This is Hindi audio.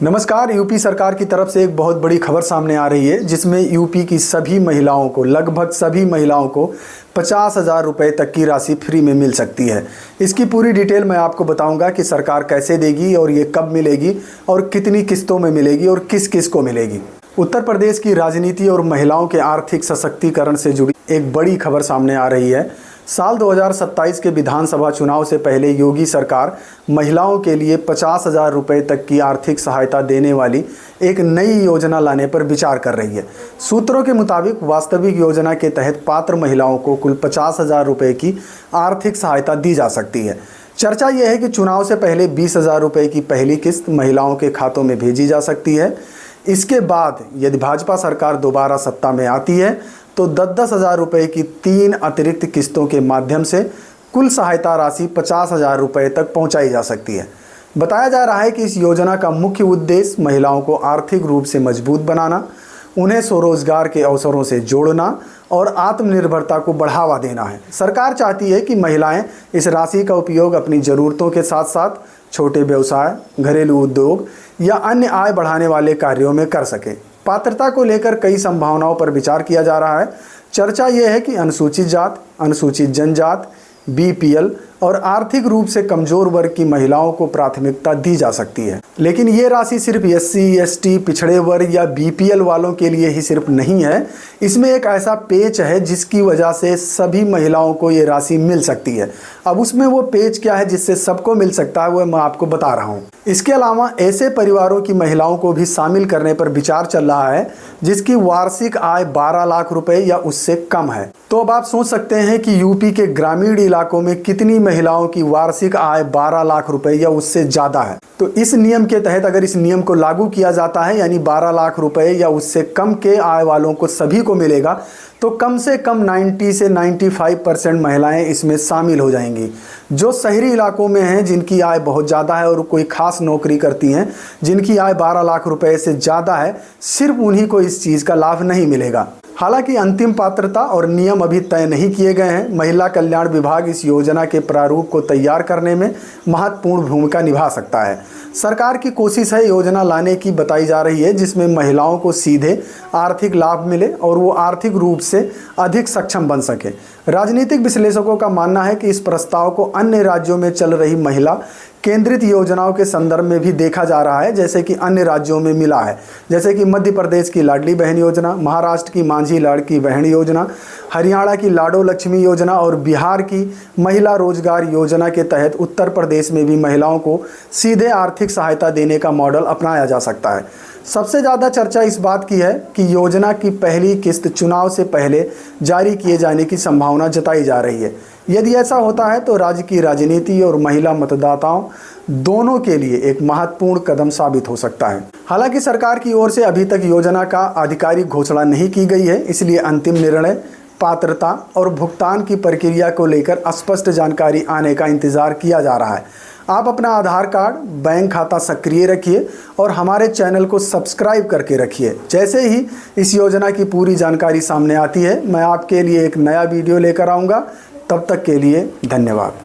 नमस्कार। यूपी सरकार की तरफ से एक बहुत बड़ी खबर सामने आ रही है जिसमें यूपी की सभी महिलाओं को, लगभग सभी महिलाओं को 50,000 रुपये तक की राशि फ्री में मिल सकती है। इसकी पूरी डिटेल मैं आपको बताऊंगा कि सरकार कैसे देगी और ये कब मिलेगी और कितनी किस्तों में मिलेगी और किस किस को मिलेगी। उत्तर प्रदेश की राजनीति और महिलाओं के आर्थिक सशक्तिकरण से जुड़ी एक बड़ी खबर सामने आ रही है। साल 2027 के विधानसभा चुनाव से पहले योगी सरकार महिलाओं के लिए 50,000 रुपये तक की आर्थिक सहायता देने वाली एक नई योजना लाने पर विचार कर रही है। सूत्रों के मुताबिक वास्तविक योजना के तहत पात्र महिलाओं को कुल 50,000 रुपये की आर्थिक सहायता दी जा सकती है। चर्चा यह है कि चुनाव से पहले 20,000 रुपये की पहली किस्त महिलाओं के खातों में भेजी जा सकती है। इसके बाद यदि भाजपा सरकार दोबारा सत्ता में आती है तो 10,000 रुपये की 3 अतिरिक्त किस्तों के माध्यम से कुल सहायता राशि 50,000 रुपये तक पहुंचाई जा सकती है। बताया जा रहा है कि इस योजना का मुख्य उद्देश्य महिलाओं को आर्थिक रूप से मजबूत बनाना, उन्हें स्वरोजगार के अवसरों से जोड़ना और आत्मनिर्भरता को बढ़ावा देना है। सरकार चाहती है कि महिलाएं इस राशि का उपयोग अपनी ज़रूरतों के साथ साथ छोटे व्यवसाय, घरेलू उद्योग या अन्य आय बढ़ाने वाले कार्यों में कर सकें। पात्रता को लेकर कई संभावनाओं पर विचार किया जा रहा है। चर्चा यह है कि अनुसूचित जात, अनुसूचित जनजात, बीपीएल और आर्थिक रूप से कमजोर वर्ग की महिलाओं को प्राथमिकता दी जा सकती है। लेकिन ये राशि सिर्फ एससी, एसटी, पिछड़े वर्ग या बीपीएल वालों के लिए ही सिर्फ नहीं है। इसमें एक ऐसा पेच है जिसकी वजह से सभी महिलाओं को ये राशि मिल सकती है। अब उसमें वो पेच क्या है जिससे सबको मिल सकता है वो मैं आपको बता रहा हूँ। इसके अलावा ऐसे परिवारों की महिलाओं को भी शामिल करने पर विचार चल रहा है जिसकी वार्षिक आय 12 लाख रुपए या उससे कम है। तो अब आप सोच सकते हैं कि यूपी के ग्रामीण इलाकों में कितनी महिलाओं की वार्षिक आय 12 लाख रुपए या उससे ज़्यादा है। तो इस नियम के तहत अगर इस नियम को लागू किया जाता है यानी 12 लाख रुपए या उससे कम के आय वालों को सभी को मिलेगा तो कम से कम 90 से 95% महिलाएं इसमें शामिल हो जाएंगी। जो शहरी इलाकों में हैं, जिनकी आय बहुत ज़्यादा है और कोई खास नौकरी करती हैं, जिनकी आय 12 लाख रुपए से ज़्यादा है, सिर्फ उन्हीं को इस चीज़ का लाभ नहीं मिलेगा। हालांकि अंतिम पात्रता और नियम अभी तय नहीं किए गए हैं। महिला कल्याण विभाग इस योजना के प्रारूप को तैयार करने में महत्वपूर्ण भूमिका निभा सकता है। सरकार की कोशिश है योजना लाने की बताई जा रही है जिसमें महिलाओं को सीधे आर्थिक लाभ मिले और वो आर्थिक रूप से अधिक सक्षम बन सके। राजनीतिक विश्लेषकों का मानना है कि इस प्रस्ताव को अन्य राज्यों में चल रही महिला केंद्रित योजनाओं के संदर्भ में भी देखा जा रहा है, जैसे कि अन्य राज्यों में मिला है, जैसे कि मध्य प्रदेश की लाडली बहन योजना, महाराष्ट्र की मांझी लाड़की बहन योजना, हरियाणा की लाडो लक्ष्मी योजना और बिहार की महिला रोजगार योजना के तहत उत्तर प्रदेश में भी महिलाओं को सीधे आर्थिक सहायता देने का मॉडल अपनाया जा सकता है। सबसे ज़्यादा चर्चा इस बात की है कि योजना की पहली किस्त चुनाव से पहले जारी किए जाने की संभावना जताई जा रही है। यदि ऐसा होता है तो राज्य की राजनीति और महिला मतदाताओं दोनों के लिए एक महत्वपूर्ण कदम साबित हो सकता है। हालांकि सरकार की ओर से अभी तक योजना का आधिकारिक घोषणा नहीं की गई है, इसलिए अंतिम निर्णय, पात्रता और भुगतान की प्रक्रिया को लेकर स्पष्ट जानकारी आने का इंतजार किया जा रहा है। आप अपना आधार कार्ड, बैंक खाता सक्रिय रखिए और हमारे चैनल को सब्सक्राइब करके रखिए। जैसे ही इस योजना की पूरी जानकारी सामने आती है मैं आपके लिए एक नया वीडियो लेकर आऊँगा। तब तक के लिए धन्यवाद।